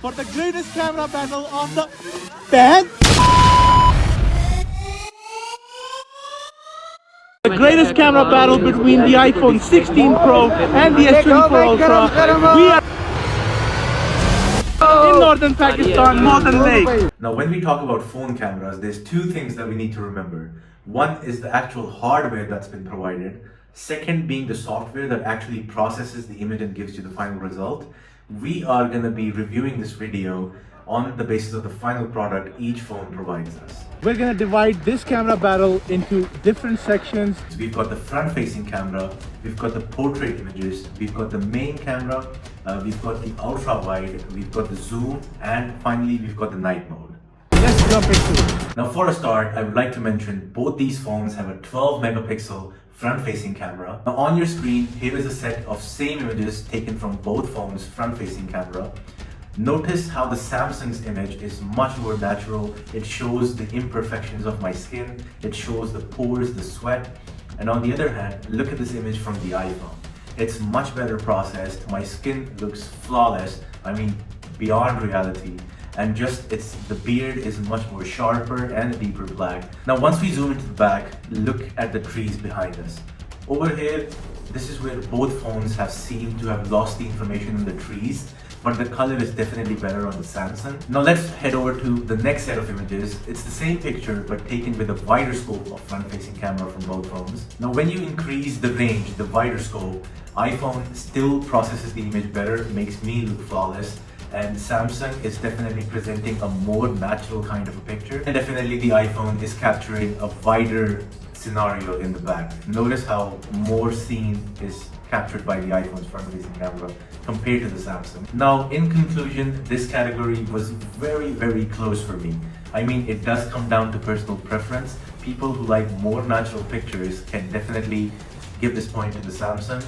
for the greatest camera battle on the band. The greatest camera battle between the iPhone 16 Pro and the S24 Ultra. We are in northern Pakistan, northern lake. Now, when we talk about phone cameras, there's two things that we need to remember. One is the actual hardware that's been provided. Second being the software that actually processes the image and gives you the final result. We are going to be reviewing this video on the basis of the final product each phone provides us. We're gonna divide this camera battle into different sections. So we've got the front-facing camera, we've got the portrait images, we've got the main camera, we've got the ultra-wide, we've got the zoom, and finally we've got the night mode. Let's jump into it. Now for a start, I would like to mention both these phones have a 12 megapixel front-facing camera. Now on your screen, here is a set of same images taken from both phones' front-facing camera. Notice how the Samsung's image is much more natural. It shows the imperfections of my skin, it shows the pores, the sweat. And on the other hand, look at this image from the iPhone. It's much better processed, my skin looks flawless, I mean beyond reality. And the beard is much more sharper and a deeper black. Now once we zoom into the back, look at the trees behind us. Over here, this is where both phones have seemed to have lost the information in the trees, but the color is definitely better on the Samsung. Now let's head over to the next set of images. It's the same picture but taken with a wider scope of front-facing camera from both phones. Now when you increase the range, the wider scope, iPhone still processes the image better, makes me look flawless, and Samsung is definitely presenting a more natural kind of a picture. And definitely the iPhone is capturing a wider scenario in the back. Notice how more scene is captured by the iPhone's front-facing camera compared to the Samsung. Now, in conclusion, this category was very close for me. I mean, it does come down to personal preference. People who like more natural pictures can definitely give this point to the Samsung.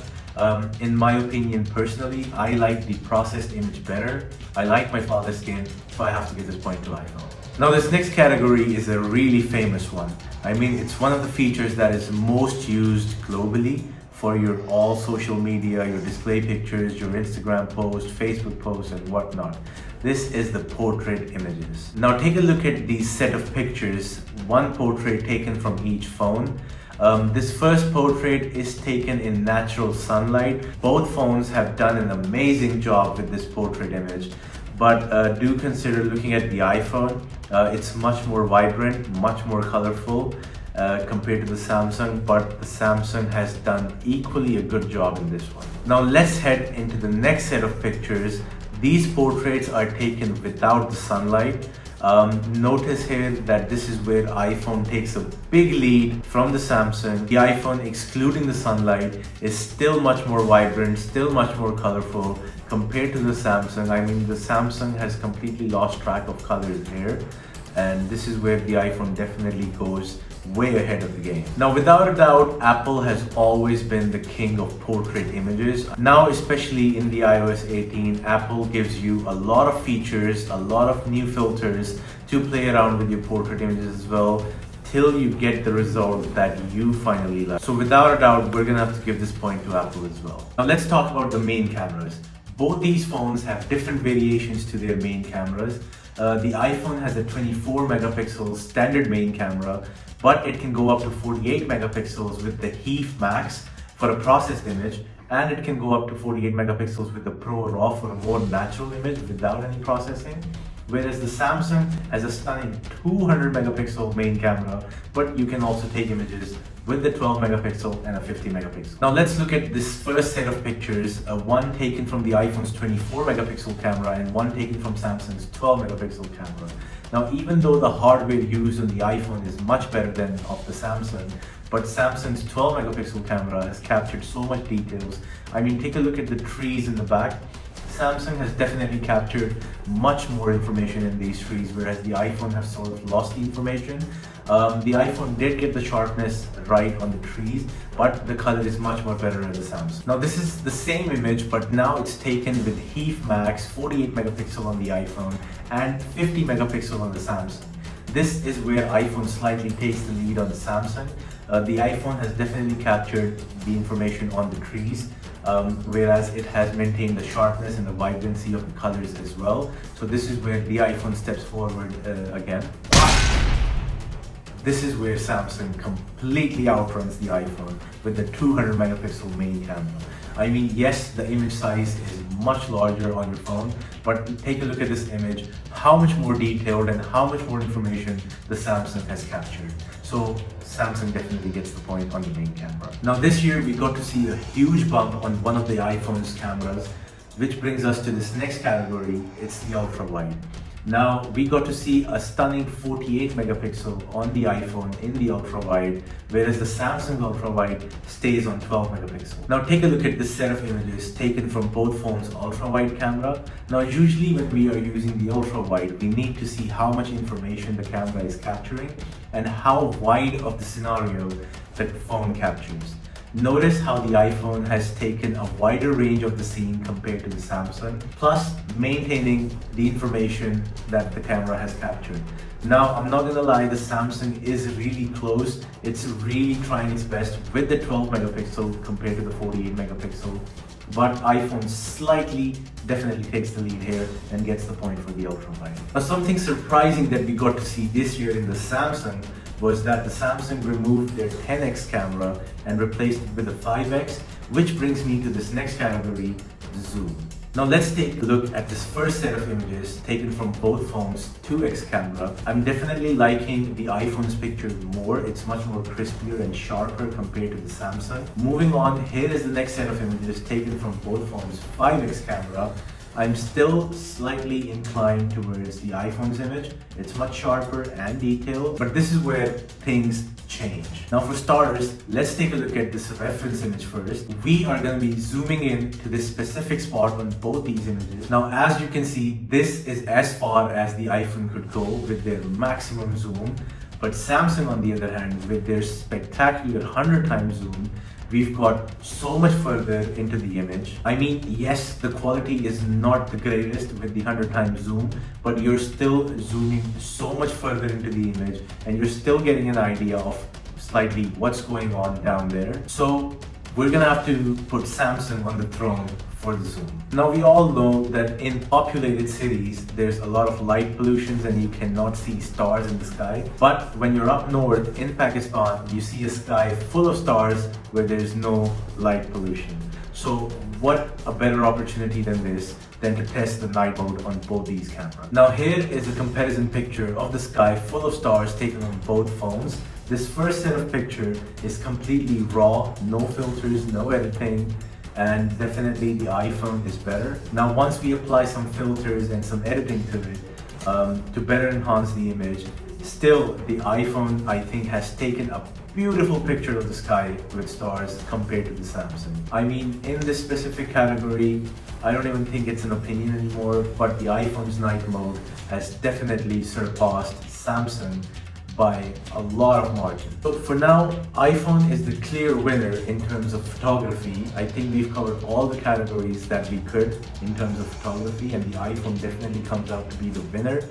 In my opinion, personally, I like the processed image better. I like my flawless skin, so I have to give this point to iPhone. Now this next category is a really famous one. I mean, it's one of the features that is most used globally for your all social media, your display pictures, your Instagram posts, Facebook posts, and whatnot. This is the portrait images. Now take a look at these set of pictures, one portrait taken from each phone. This first portrait is taken in natural sunlight. Both phones have done an amazing job with this portrait image, but do consider looking at the iPhone. It's much more vibrant, much more colorful compared to the Samsung, but the Samsung has done equally a good job in this one. Now let's head into the next set of pictures. These portraits are taken without the sunlight. Notice here that this is where iPhone takes a big lead from the Samsung. The iPhone, excluding the sunlight, is still much more vibrant, still much more colorful compared to the Samsung. I mean, the Samsung has completely lost track of colors here, and this is where the iPhone definitely goes way ahead of the game. Now, without a doubt, Apple has always been the king of portrait images. Now, especially in the iOS 18, Apple gives you a lot of features, a lot of new filters to play around with your portrait images as well, till you get the result that you finally like. So without a doubt, we're gonna have to give this point to Apple as well. Now let's talk about the main cameras. Both these phones have different variations to their main cameras. The iPhone has a 24 megapixel standard main camera, but it can go up to 48 megapixels with the HEIF Max for a processed image, and it can go up to 48 megapixels with the Pro RAW for a more natural image without any processing. Whereas the Samsung has a stunning 200 megapixel main camera, but you can also take images with the 12 megapixel and a 50 megapixel. Now let's look at this first set of pictures, one taken from the iPhone's 24 megapixel camera and one taken from Samsung's 12 megapixel camera. Now even though the hardware used on the iPhone is much better than of the Samsung, but Samsung's 12 megapixel camera has captured so much details. I mean, take a look at the trees in the back. Samsung has definitely captured much more information in these trees, whereas the iPhone has sort of lost the information. The iPhone did get the sharpness right on the trees, but the color is much more better in the Samsung. Now this is the same image, but now it's taken with HEIF Max, 48 megapixel on the iPhone and 50 megapixel on the Samsung. This is where iPhone slightly takes the lead on the Samsung. The iPhone has definitely captured the information on the trees, whereas it has maintained the sharpness and the vibrancy of the colors as well. So this is where the iPhone steps forward again. This is where Samsung completely outruns the iPhone with the 200 megapixel main camera. I mean, yes, the image size is much larger on your phone, but take a look at this image, how much more detailed and how much more information the Samsung has captured. So Samsung definitely gets the point on the main camera. Now this year we got to see a huge bump on one of the iPhone's cameras, which brings us to this next category. It's the ultra wide. Now we got to see a stunning 48 megapixel on the iPhone in the ultra wide, whereas the Samsung ultra wide stays on 12 megapixel. Now take a look at this set of images taken from both phones' ultra wide camera. Now usually when we are using the ultra wide, we need to see how much information the camera is capturing and how wide of the scenario that the phone captures. Notice how the iPhone has taken a wider range of the scene compared to the Samsung, plus maintaining the information that the camera has captured. Now, I'm not gonna lie, the Samsung is really close. It's really trying its best with the 12 megapixel compared to the 48 megapixel. But iPhone slightly definitely takes the lead here and gets the point for the ultra wide. Now, something surprising that we got to see this year in the Samsung was that the Samsung removed their 10x camera and replaced it with a 5x, which brings me to this next category, zoom. Now let's take a look at this first set of images taken from both phones' 2x camera. I'm definitely liking the iPhone's picture more. It's much more crispier and sharper compared to the Samsung. Moving on, here is the next set of images taken from both phones' 5x camera. I'm still slightly inclined towards the iPhone's image. It's much sharper and detailed, but this is where things change. Now for starters, let's take a look at this reference image first. We are going to be zooming in to this specific spot on both these images. Now as you can see, this is as far as the iPhone could go with their maximum zoom, but Samsung on the other hand, with their spectacular 100 times zoom, we've got so much further into the image. I mean, yes, the quality is not the greatest with the 100 times zoom, but you're still zooming so much further into the image and you're still getting an idea of slightly what's going on down there. So we're gonna have to put Samsung on the throne for the zoom. Now we all know that in populated cities, there's a lot of light pollution and you cannot see stars in the sky. But when you're up north in Pakistan, you see a sky full of stars where there's no light pollution. So what a better opportunity than this than to test the night mode on both these cameras. Now here is a comparison picture of the sky full of stars taken on both phones. This first set of picture is completely raw, no filters, no editing, and definitely the iPhone is better. Now once we apply some filters and some editing to it to better enhance the image, still the iPhone I think has taken a beautiful picture of the sky with stars compared to the Samsung. I mean, in this specific category, I don't even think it's an opinion anymore, but the iPhone's night mode has definitely surpassed Samsung by a lot of margin. So for now, iPhone is the clear winner in terms of photography. I think we've covered all the categories that we could in terms of photography, and the iPhone definitely comes out to be the winner.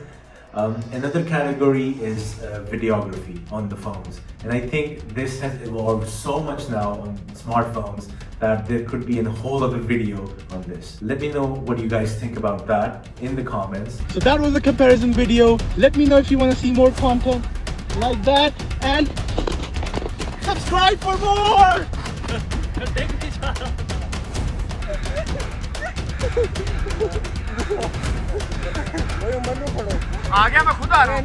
Another category is videography on the phones, and I think this has evolved so much now on smartphones that there could be a whole other video on this. Let me know what you guys think about that in the comments. So that was a comparison video. Let me know if you want to see more content like that, and subscribe for more. आ गया मैं खुद आ रहा हूँ।